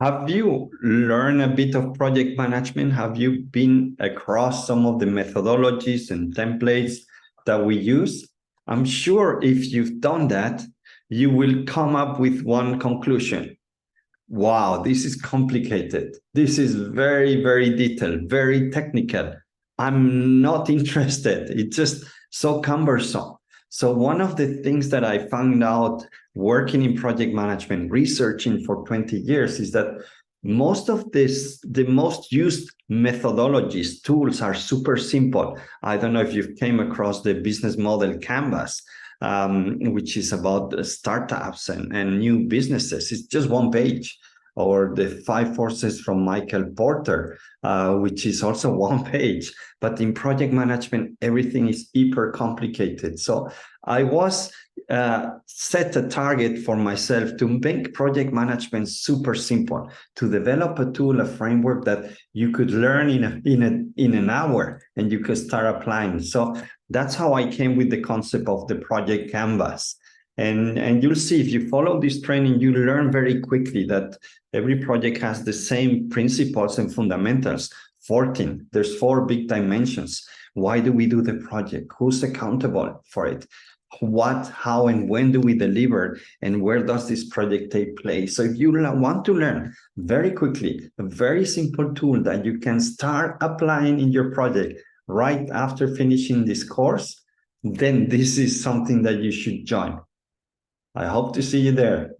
Have you learned a bit of project management? Have you been across some of the methodologies and templates that we use? I'm sure if you've done that, you will come up with one conclusion. Wow, this is complicated. This is very, very detailed, very technical. I'm not interested. It's just so cumbersome. So one of the things that I found out working in project management, researching for 20 years, is that most of the most used methodologies, tools are super simple. I don't know if you've came across the business model canvas, which is about startups and new businesses. It's just one page. Or the 5 forces from Michael Porter, which is also one page. But in project management, everything is hyper complicated. So I was set a target for myself to make project management super simple, to develop a tool, a framework that you could learn in an hour and you could start applying. So that's how I came with the concept of the project canvas. And you'll see, if you follow this training, you learn very quickly that every project has the same principles and fundamentals. 14, there's 4 big dimensions. Why do we do the project? Who's accountable for it? What, how, and when do we deliver? And where does this project take place? So if you want to learn very quickly, a very simple tool that you can start applying in your project right after finishing this course, then this is something that you should join. I hope to see you there.